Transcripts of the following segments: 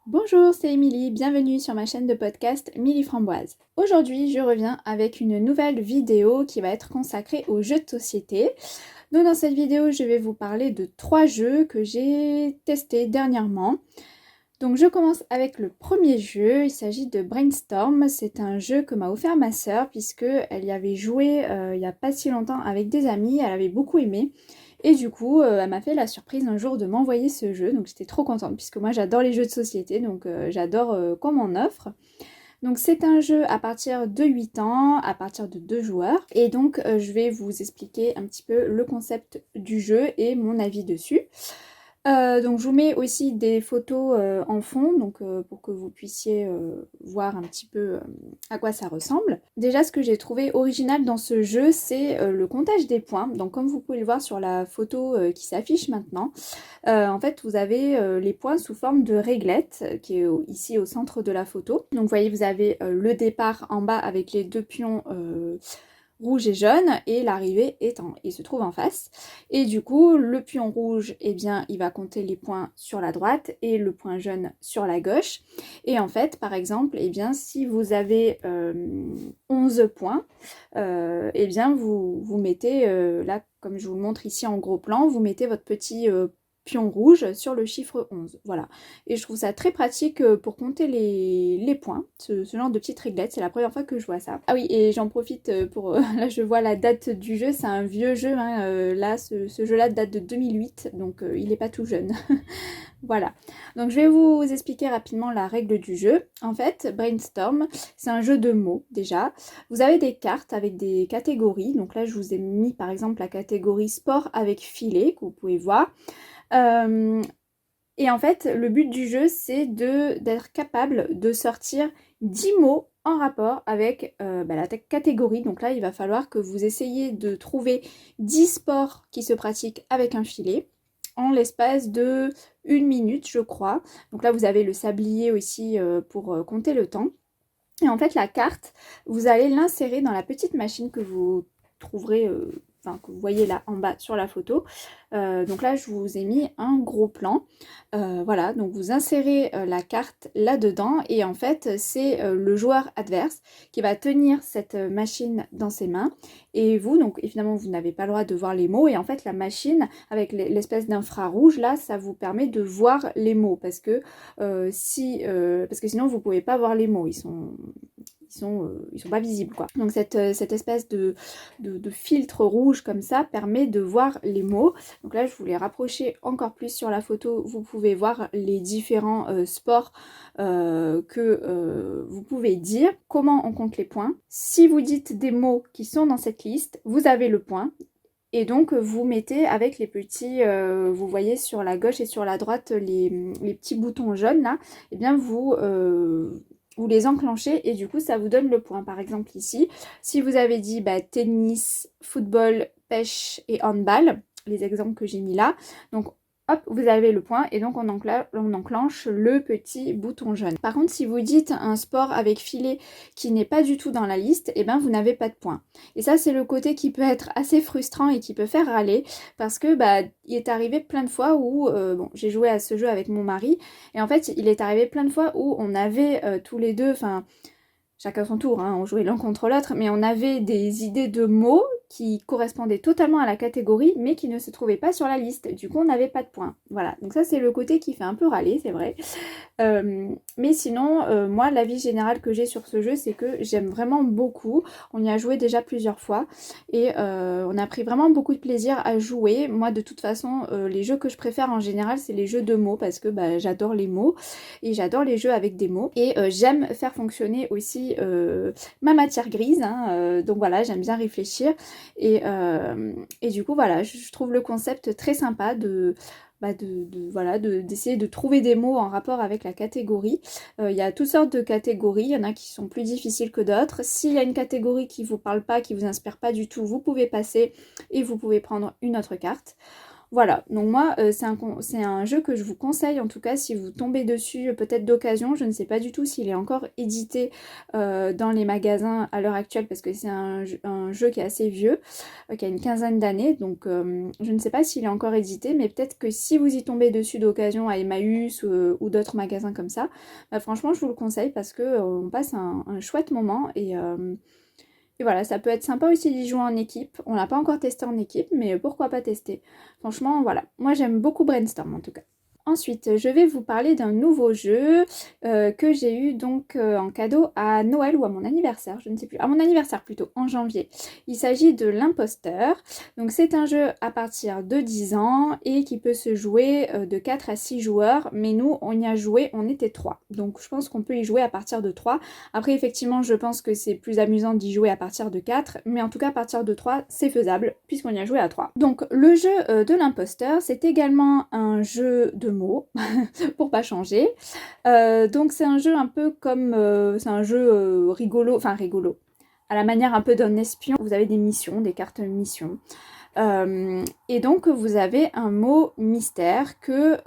Bonjour, c'est Émilie, bienvenue sur ma chaîne de podcast Milly Framboise. Aujourd'hui, je reviens avec une nouvelle vidéo qui va être consacrée aux jeux de société. Donc dans cette vidéo, je vais vous parler de 3 jeux que j'ai testés dernièrement. Donc je commence avec le premier jeu, il s'agit de Brainstorm. C'est un jeu que m'a offert ma sœur puisque elle y avait joué il n'y a pas si longtemps avec des amis, elle avait beaucoup aimé. Et du coup, elle m'a fait la surprise un jour de m'envoyer ce jeu, donc j'étais trop contente puisque moi j'adore les jeux de société, donc j'adore qu'on m'en offre. Donc c'est un jeu à partir de 8 ans, à partir de 2 joueurs. Et donc je vais vous expliquer un petit peu le concept du jeu et mon avis dessus. Donc je vous mets aussi des photos en fond, donc pour que vous puissiez voir un petit peu à quoi ça ressemble. Déjà, ce que j'ai trouvé original dans ce jeu, c'est le comptage des points. Donc comme vous pouvez le voir sur la photo qui s'affiche maintenant, en fait vous avez les points sous forme de réglette, qui est ici au centre de la photo. Donc vous voyez, vous avez le départ en bas avec les deux pions rouge et jaune, et l'arrivée il se trouve en face. Et du coup, le pion rouge, eh bien, il va compter les points sur la droite et le point jaune sur la gauche. Et en fait, par exemple, eh bien, si vous avez 11 points, eh bien, vous mettez, là, comme je vous le montre ici en gros plan, vous mettez votre petit pion rouge sur le chiffre 11. Voilà. Et je trouve ça très pratique pour compter les points, ce genre de petite réglette. C'est la première fois que je vois ça. Ah oui, et j'en profite pour... là, je vois la date du jeu. C'est un vieux jeu. Hein, là, ce jeu-là date de 2008, donc il n'est pas tout jeune. Voilà. Donc, je vais vous expliquer rapidement la règle du jeu. En fait, Brainstorm, c'est un jeu de mots, déjà. Vous avez des cartes avec des catégories. Donc là, je vous ai mis, par exemple, la catégorie sport avec filet, que vous pouvez voir. Et en fait, le but du jeu, c'est d'être capable de sortir 10 mots en rapport avec la catégorie. Donc là, il va falloir que vous essayiez de trouver 10 sports qui se pratiquent avec un filet en l'espace de 1 minute, je crois. Donc là, vous avez le sablier aussi pour compter le temps. Et en fait, la carte, vous allez l'insérer dans la petite machine que vous trouverez, que vous voyez là en bas sur la photo. Donc là, je vous ai mis un gros plan. Voilà, donc vous insérez la carte là-dedans et en fait, c'est le joueur adverse qui va tenir cette machine dans ses mains. Et vous, donc évidemment, vous n'avez pas le droit de voir les mots. Et en fait, la machine, avec l'espèce d'infrarouge, là, ça vous permet de voir les mots. Parce que sinon, vous ne pouvez pas voir les mots. Ils sont pas visibles, quoi. Donc cette espèce de filtre rouge comme ça permet de voir les mots. Donc là, je vous l'ai rapproché encore plus sur la photo. Vous pouvez voir les différents sports que vous pouvez dire. Comment on compte les points? Si vous dites des mots qui sont dans cette liste, vous avez le point. Et donc vous mettez avec les petits, vous voyez sur la gauche et sur la droite les petits boutons jaunes là, et bien vous les enclenchez et du coup ça vous donne le point. Par exemple ici, si vous avez dit tennis, football, pêche et handball, les exemples que j'ai mis là, donc hop, vous avez le point et donc on enclenche le petit bouton jaune. Par contre, si vous dites un sport avec filet qui n'est pas du tout dans la liste, et bien vous n'avez pas de point. Et ça, c'est le côté qui peut être assez frustrant et qui peut faire râler parce que il est arrivé plein de fois où, j'ai joué à ce jeu avec mon mari et en fait, il est arrivé plein de fois où on avait tous les deux, chacun son tour, hein, on jouait l'un contre l'autre, mais on avait des idées de mots qui correspondaient totalement à la catégorie, mais qui ne se trouvaient pas sur la liste. Du coup, on n'avait pas de points. Voilà, donc ça, c'est le côté qui fait un peu râler, c'est vrai. Mais sinon, moi, l'avis général que j'ai sur ce jeu, c'est que j'aime vraiment beaucoup. On y a joué déjà plusieurs fois et on a pris vraiment beaucoup de plaisir à jouer. Moi, de toute façon, les jeux que je préfère en général, c'est les jeux de mots parce que j'adore les mots et j'adore les jeux avec des mots. Et j'aime faire fonctionner aussi ma matière grise, hein, donc voilà, j'aime bien réfléchir. Et du coup, voilà, je trouve le concept très sympa d'essayer de trouver des mots en rapport avec la catégorie. Il y a toutes sortes de catégories, il y en a qui sont plus difficiles que d'autres. S'il y a une catégorie qui vous parle pas, qui vous inspire pas du tout, vous pouvez passer et vous pouvez prendre une autre carte. Voilà, donc moi c'est un jeu que je vous conseille en tout cas si vous tombez dessus peut-être d'occasion. Je ne sais pas du tout s'il est encore édité dans les magasins à l'heure actuelle parce que c'est un jeu qui est assez vieux, qui a une quinzaine d'années, donc je ne sais pas s'il est encore édité, mais peut-être que si vous y tombez dessus d'occasion à Emmaüs ou d'autres magasins comme ça, bah, franchement je vous le conseille parce que on passe un chouette moment et voilà, ça peut être sympa aussi d'y jouer en équipe. On l'a pas encore testé en équipe, mais pourquoi pas tester. Franchement, voilà. Moi, j'aime beaucoup Brainstorm en tout cas. Ensuite, je vais vous parler d'un nouveau jeu que j'ai eu donc en cadeau à Noël ou à mon anniversaire, je ne sais plus, à mon anniversaire plutôt, en janvier. Il s'agit de l'Imposteur. Donc c'est un jeu à partir de 10 ans et qui peut se jouer de 4 à 6 joueurs, mais nous on y a joué, on était 3. Donc je pense qu'on peut y jouer à partir de 3. Après effectivement je pense que c'est plus amusant d'y jouer à partir de 4, mais en tout cas à partir de 3 c'est faisable puisqu'on y a joué à 3. Donc le jeu de l'Imposteur, c'est également un jeu de mots pour pas changer. Donc c'est un jeu un peu comme c'est un jeu rigolo, enfin rigolo, à la manière un peu d'un espion. Vous avez des missions, des cartes missions. Et donc vous avez un mot mystère que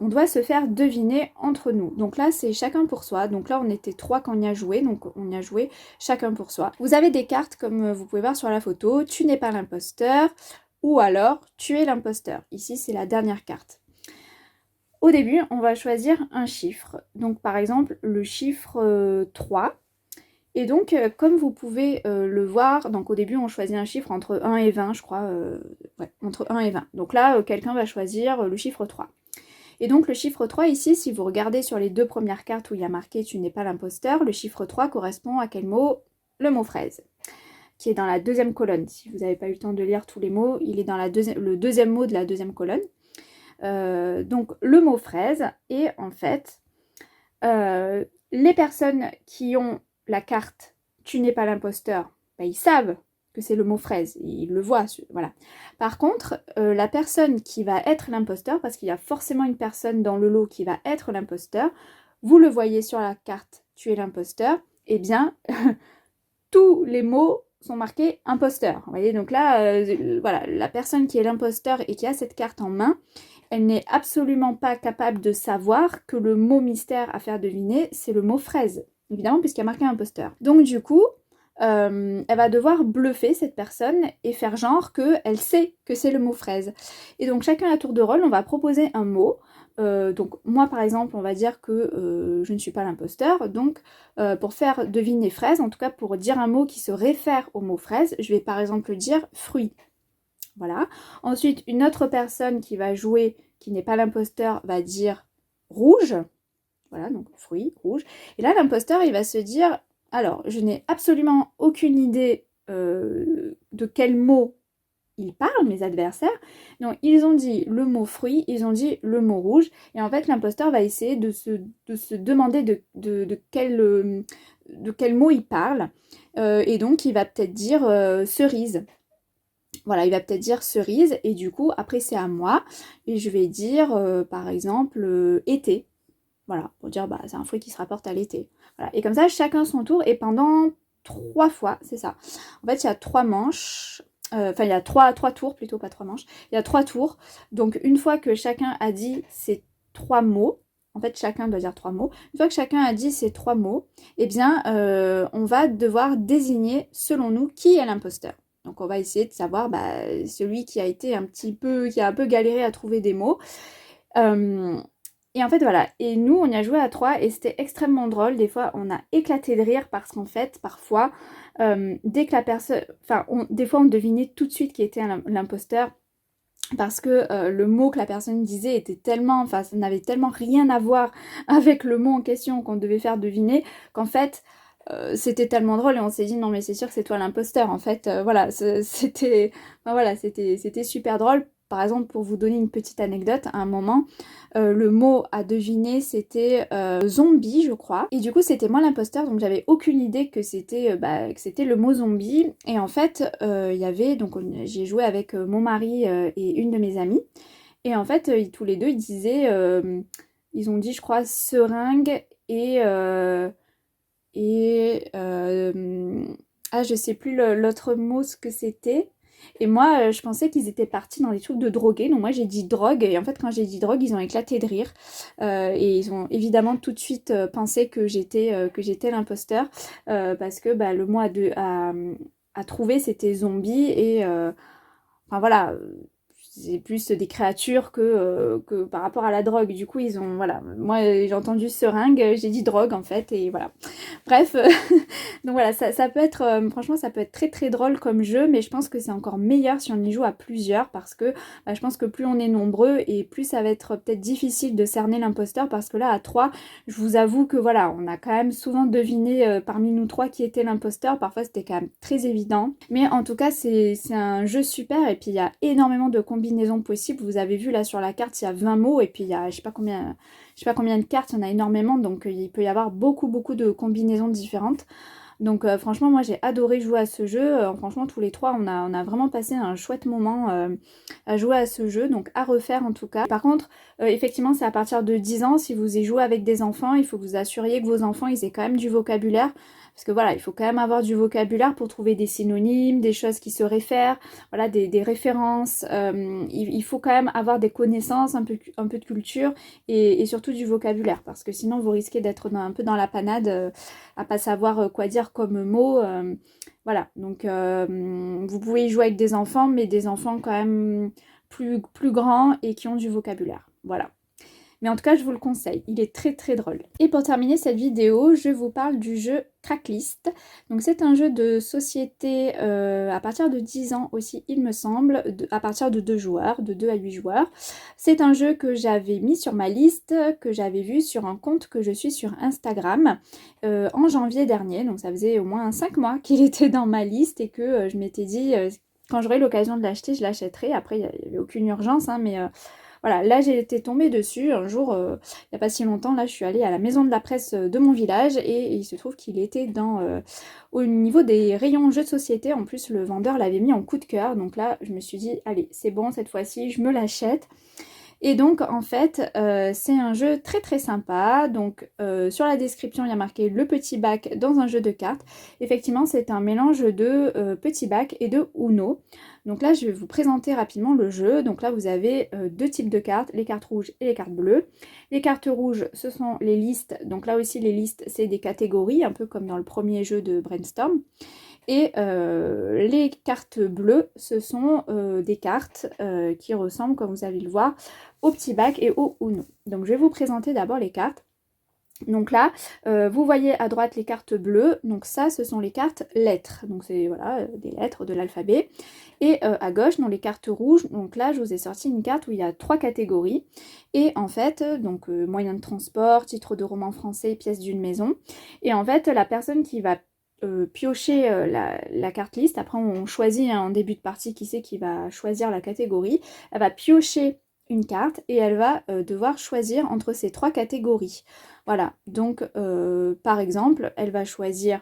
on doit se faire deviner entre nous. Donc là c'est chacun pour soi. Donc là on était 3 quand on y a joué, donc on y a joué chacun pour soi. Vous avez des cartes comme vous pouvez voir sur la photo. Tu n'es pas l'imposteur ou alors tu es l'imposteur. Ici c'est la dernière carte. Au début, on va choisir un chiffre. Donc par exemple, le chiffre 3. Et donc, comme vous pouvez le voir, donc au début, on choisit un chiffre entre 1 et 20, je crois. Ouais, entre 1 et 20. Donc là, quelqu'un va choisir le chiffre 3. Et donc le chiffre 3 ici, si vous regardez sur les 2 premières cartes où il y a marqué « Tu n'es pas l'imposteur », le chiffre 3 correspond à quel mot? Le mot fraise, qui est dans la deuxième colonne. Si vous n'avez pas eu le temps de lire tous les mots, il est dans le deuxième mot de la deuxième colonne. Donc le mot fraise, et en fait les personnes qui ont la carte tu n'es pas l'imposteur, bah, ils savent que c'est le mot fraise, ils le voient, voilà. Par contre la personne qui va être l'imposteur, parce qu'il y a forcément une personne dans le lot qui va être l'imposteur, vous le voyez sur la carte tu es l'imposteur, et eh bien tous les mots sont marqués imposteur. Vous voyez, donc là, voilà, la personne qui est l'imposteur et qui a cette carte en main, elle n'est absolument pas capable de savoir que le mot mystère à faire deviner, c'est le mot fraise, évidemment, puisqu'il y a marqué imposteur. Donc du coup, elle va devoir bluffer cette personne et faire genre qu'elle sait que c'est le mot fraise. Et donc chacun à tour de rôle, on va proposer un mot. Donc moi par exemple, on va dire que je ne suis pas l'imposteur. Donc pour faire deviner fraise, en tout cas pour dire un mot qui se réfère au mot fraise, je vais par exemple dire fruit. Voilà. Ensuite, une autre personne qui va jouer, qui n'est pas l'imposteur, va dire rouge. Voilà, donc fruit, rouge. Et là, l'imposteur, il va se dire, alors, je n'ai absolument aucune idée de quel mot ils parlent, mes adversaires. Donc, ils ont dit le mot fruit, ils ont dit le mot rouge. Et en fait, l'imposteur va essayer de se demander de quel mot il parle. Et donc, il va peut-être dire cerise. Voilà, il va peut-être dire cerise et du coup, après c'est à moi et je vais dire par exemple été. Voilà, pour dire bah c'est un fruit qui se rapporte à l'été. Voilà, et comme ça, chacun son tour et pendant 3 fois, c'est ça. En fait, il y a 3 manches, enfin il y a 3 tours plutôt, pas 3 manches. Il y a 3 tours. Donc une fois que chacun a dit ces 3 mots, en fait chacun doit dire 3 mots. Une fois que chacun a dit ces 3 mots, eh bien on va devoir désigner selon nous qui est l'imposteur. Donc on va essayer de savoir celui qui a été qui a un peu galéré à trouver des mots. Et en fait voilà, et nous on y a joué à 3 et c'était extrêmement drôle. Des fois on a éclaté de rire parce qu'en fait parfois dès que la personne, des fois on devinait tout de suite qui était l'imposteur. Parce que le mot que la personne disait était tellement, ça n'avait tellement rien à voir avec le mot en question qu'on devait faire deviner, qu'en fait c'était tellement drôle et on s'est dit non mais c'est sûr que c'est toi l'imposteur en fait. Voilà, c'était super drôle. Par exemple, pour vous donner une petite anecdote, à un moment, le mot à deviner c'était zombie, je crois. Et du coup, c'était moi l'imposteur, donc j'avais aucune idée que c'était le mot zombie. Et en fait, il y avait, donc j'ai joué avec mon mari et une de mes amies. Et en fait, tous les deux, ils disaient, ils ont dit, je crois, seringue et je sais plus l'autre mot ce que c'était. Et moi, je pensais qu'ils étaient partis dans des trucs de drogués. Donc moi, j'ai dit drogue. Et en fait, quand j'ai dit drogue, ils ont éclaté de rire. Et ils ont évidemment tout de suite pensé que j'étais l'imposteur. Parce que le mot à trouver, c'était zombie. Et enfin voilà, c'est plus des créatures que par rapport à la drogue. Du coup, ils ont, voilà, moi j'ai entendu seringue, j'ai dit drogue en fait, et voilà. Bref, donc voilà, ça peut être, franchement, ça peut être très très drôle comme jeu, mais je pense que c'est encore meilleur si on y joue à plusieurs, parce que je pense que plus on est nombreux, et plus ça va être peut-être difficile de cerner l'imposteur, parce que là, à 3, je vous avoue que voilà, on a quand même souvent deviné parmi nous 3 qui était l'imposteur, parfois c'était quand même très évident, mais en tout cas, c'est un jeu super, et puis il y a énormément de combinaisons possibles. Vous avez vu là sur la carte, il y a 20 mots, et puis il y a je sais pas combien de cartes, il y en a énormément, donc il peut y avoir beaucoup de combinaisons différentes. Donc franchement, moi j'ai adoré jouer à ce jeu. Franchement, tous les trois, on a vraiment passé un chouette moment à jouer à ce jeu, donc à refaire en tout cas. Par contre, effectivement, c'est à partir de 10 ans. Si vous y jouez avec des enfants, il faut que vous assuriez que vos enfants, ils aient quand même du vocabulaire. Parce que voilà, il faut quand même avoir du vocabulaire pour trouver des synonymes, des choses qui se réfèrent, voilà, des références. Il faut quand même avoir des connaissances, un peu de culture et surtout du vocabulaire. Parce que sinon, vous risquez d'être un peu dans la panade, à pas savoir quoi dire comme mot. Voilà, donc vous pouvez y jouer avec des enfants, mais des enfants quand même plus grands et qui ont du vocabulaire. Voilà. Mais en tout cas, je vous le conseille, il est très très drôle. Et pour terminer cette vidéo, je vous parle du jeu Cracklist. Donc c'est un jeu de société à partir de 10 ans aussi, il me semble, à partir de 2 joueurs, de 2 à 8 joueurs. C'est un jeu que j'avais mis sur ma liste, que j'avais vu sur un compte que je suis sur Instagram en janvier dernier. Donc ça faisait au moins 5 mois qu'il était dans ma liste et que je m'étais dit, quand j'aurai l'occasion de l'acheter, je l'achèterai. Après, il n'y avait aucune urgence, hein, mais... voilà, là j'ai été tombée dessus un jour, il n'y a pas si longtemps, là je suis allée à la maison de la presse de mon village et il se trouve qu'il était au niveau des rayons jeux de société. En plus le vendeur l'avait mis en coup de cœur, donc là je me suis dit allez c'est bon cette fois-ci je me l'achète. Et donc en fait c'est un jeu très très sympa. Donc sur la description il y a marqué le petit bac dans un jeu de cartes. Effectivement c'est un mélange de petit bac et de Uno. Donc là je vais vous présenter rapidement le jeu. Donc là vous avez deux types de cartes, les cartes rouges et les cartes bleues. Les cartes rouges ce sont les listes, donc là aussi les listes c'est des catégories, un peu comme dans le premier jeu de Brainstorm. Et les cartes bleues, ce sont des cartes qui ressemblent, comme vous allez le voir, au petit bac et au Uno. Donc je vais vous présenter d'abord les cartes. Donc là, vous voyez à droite les cartes bleues, donc ça ce sont les cartes lettres, donc c'est voilà, des lettres de l'alphabet. Et à gauche, dans les cartes rouges, donc là je vous ai sorti une carte où il y a 3 catégories. Et en fait, donc moyen de transport, titre de roman français, pièce d'une maison. Et en fait, la personne qui va piocher la carte liste, après on choisit en début de partie qui c'est qui va choisir la catégorie, elle va piocher une carte et elle va devoir choisir entre ces 3 catégories. Voilà, donc par exemple, elle va choisir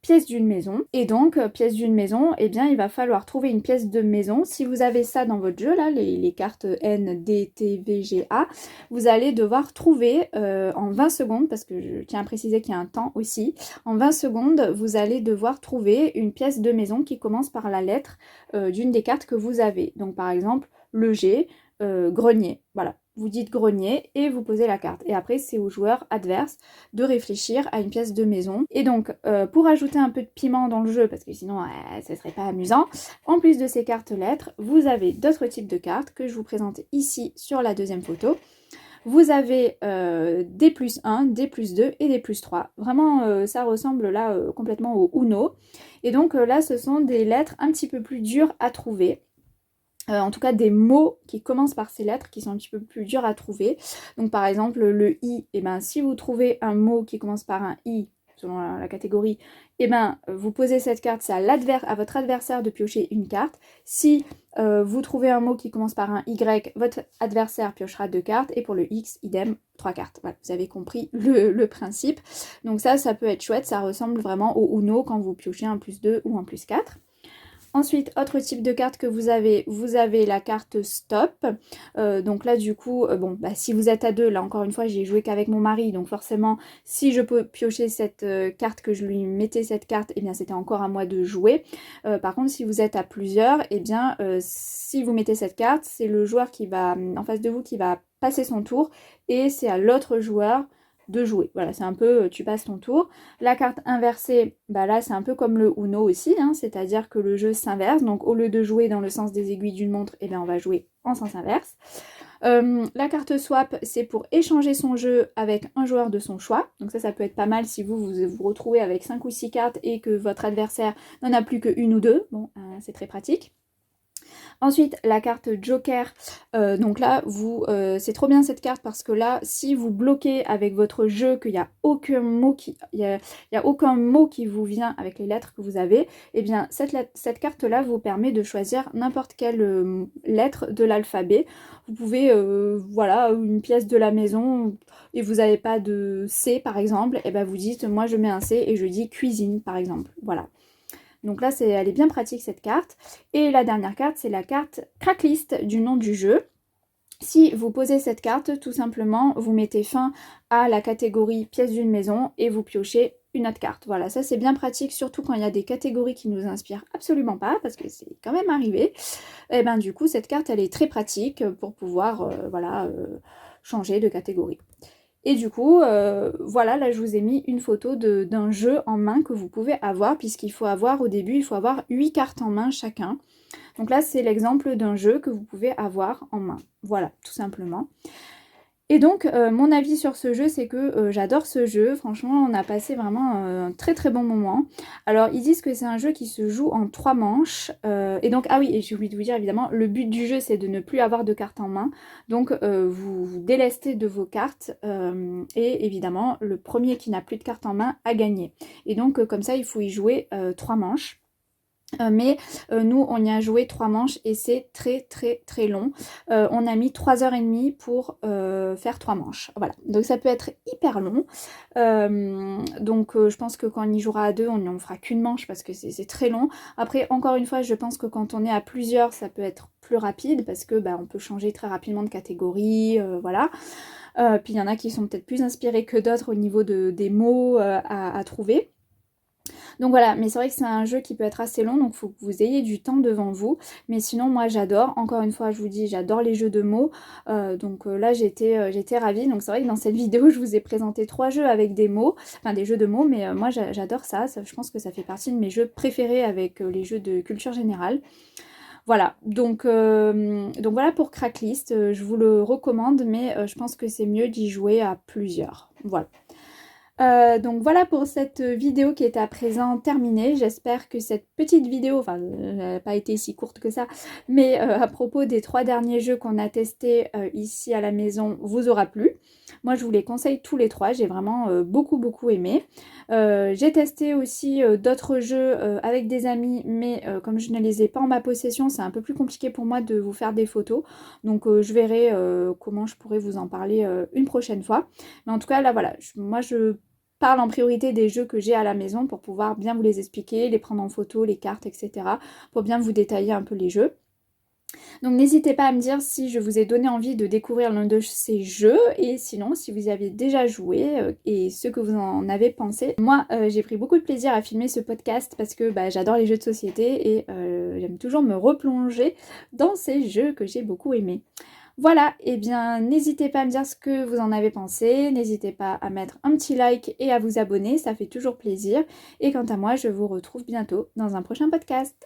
pièce d'une maison. Et donc, pièce d'une maison, eh bien, il va falloir trouver une pièce de maison. Si vous avez ça dans votre jeu, là, les cartes N, D, T, V, G, A, vous allez devoir trouver en 20 secondes, parce que je tiens à préciser qu'il y a un temps aussi, en 20 secondes, vous allez devoir trouver une pièce de maison qui commence par la lettre d'une des cartes que vous avez. Donc, par exemple, le G, grenier, voilà. Vous dites grenier et vous posez la carte. Et après, c'est au joueur adverse de réfléchir à une pièce de maison. Et donc, pour ajouter un peu de piment dans le jeu, parce que sinon, ça serait pas amusant, en plus de ces cartes lettres, vous avez d'autres types de cartes que je vous présente ici sur la deuxième photo. Vous avez des plus 1, des plus 2 et des plus 3. Vraiment, ça ressemble là complètement au Uno. Et donc là, ce sont des lettres un petit peu plus dures à trouver. En tout cas des mots qui commencent par ces lettres qui sont un petit peu plus durs à trouver. Donc par exemple le I, et ben si vous trouvez un mot qui commence par un I selon la catégorie, et ben vous posez cette carte, c'est à votre adversaire de piocher une carte. Si vous trouvez un mot qui commence par un Y, votre adversaire piochera 2 cartes, et pour le X, idem, 3 cartes. Voilà, vous avez compris le principe. Donc ça peut être chouette, ça ressemble vraiment au Uno quand vous piochez un plus 2 ou un plus 4. Ensuite, autre type de carte que vous avez la carte stop. Donc là du coup, si vous êtes à deux, là encore une fois j'ai joué qu'avec mon mari, donc forcément si je peux piocher cette carte, que je lui mettais cette carte, et bien c'était encore à moi de jouer. Par contre si vous êtes à plusieurs, et bien si vous mettez cette carte, c'est le joueur qui va en face de vous qui va passer son tour, et c'est à l'autre joueur de jouer. Voilà, c'est un peu tu passes ton tour. La carte inversée, là c'est un peu comme le Uno aussi, hein, c'est-à-dire que le jeu s'inverse. Donc au lieu de jouer dans le sens des aiguilles d'une montre, et bien on va jouer en sens inverse. La carte swap, c'est pour échanger son jeu avec un joueur de son choix. Donc ça peut être pas mal si vous vous retrouvez avec 5 ou 6 cartes et que votre adversaire n'en a plus qu'une ou deux. Bon, c'est très pratique. Ensuite, la carte Joker, donc là, c'est trop bien cette carte parce que là, si vous bloquez avec votre jeu, qu'il n'y a aucun mot qui vous vient avec les lettres que vous avez, et bien cette carte-là vous permet de choisir n'importe quelle lettre de l'alphabet. Vous pouvez, voilà, une pièce de la maison et vous n'avez pas de C par exemple, et bien vous dites, moi je mets un C et je dis cuisine par exemple, voilà. Donc là, elle est bien pratique cette carte. Et la dernière carte, c'est la carte Cracklist du nom du jeu. Si vous posez cette carte, tout simplement, vous mettez fin à la catégorie pièce d'une maison et vous piochez une autre carte. Voilà, ça c'est bien pratique, surtout quand il y a des catégories qui nous inspirent absolument pas, parce que c'est quand même arrivé. Et bien du coup, cette carte, elle est très pratique pour pouvoir, changer de catégorie. Et du coup, voilà, là je vous ai mis une photo d'un jeu en main que vous pouvez avoir, puisqu'il faut avoir, au début, il faut avoir 8 cartes en main chacun. Donc là, c'est l'exemple d'un jeu que vous pouvez avoir en main. Voilà, tout simplement. Et donc, mon avis sur ce jeu, c'est que j'adore ce jeu. Franchement, on a passé vraiment un très très bon moment. Alors, ils disent que c'est un jeu qui se joue en 3 manches. Et donc, ah oui, et j'ai oublié de vous dire, évidemment, le but du jeu, c'est de ne plus avoir de cartes en main. Donc, vous vous délestez de vos cartes. Et évidemment, le premier qui n'a plus de cartes en main a gagné. Et donc, comme ça, il faut y jouer 3 manches. Mais nous on y a joué 3 manches et c'est très très très long. On a mis 3h30 pour faire 3 manches. Voilà, donc ça peut être hyper long. Donc je pense que quand on y jouera à deux, on ne fera qu'une manche parce que c'est très long. Après, encore une fois, je pense que quand on est à plusieurs, ça peut être plus rapide parce que on peut changer très rapidement de catégorie, voilà. Puis il y en a qui sont peut-être plus inspirés que d'autres au niveau des mots à trouver. Donc voilà, mais c'est vrai que c'est un jeu qui peut être assez long, donc il faut que vous ayez du temps devant vous. Mais sinon, moi j'adore, encore une fois, je vous dis, j'adore les jeux de mots. Donc là, j'étais ravie. Donc c'est vrai que dans cette vidéo, je vous ai présenté 3 jeux avec des mots, enfin des jeux de mots, mais moi j'adore ça. Je pense que ça fait partie de mes jeux préférés avec les jeux de culture générale. Voilà, donc voilà pour Cracklist. Je vous le recommande, mais je pense que c'est mieux d'y jouer à plusieurs. Voilà. Donc voilà pour cette vidéo qui est à présent terminée. J'espère que cette petite vidéo, enfin elle n'a pas été si courte que ça, mais à propos des 3 derniers jeux qu'on a testés ici à la maison vous aura plu. Moi je vous les conseille tous les 3, j'ai vraiment beaucoup aimé. J'ai testé aussi d'autres jeux avec des amis, mais comme je ne les ai pas en ma possession, c'est un peu plus compliqué pour moi de vous faire des photos. Donc je verrai comment je pourrais vous en parler une prochaine fois. Mais en tout cas là voilà, moi je parle en priorité des jeux que j'ai à la maison pour pouvoir bien vous les expliquer, les prendre en photo, les cartes, etc. pour bien vous détailler un peu les jeux. Donc n'hésitez pas à me dire si je vous ai donné envie de découvrir l'un de ces jeux et sinon si vous y avez déjà joué et ce que vous en avez pensé. Moi j'ai pris beaucoup de plaisir à filmer ce podcast parce que j'adore les jeux de société et j'aime toujours me replonger dans ces jeux que j'ai beaucoup aimés. Voilà, et bien n'hésitez pas à me dire ce que vous en avez pensé, n'hésitez pas à mettre un petit like et à vous abonner, ça fait toujours plaisir. Et quant à moi, je vous retrouve bientôt dans un prochain podcast.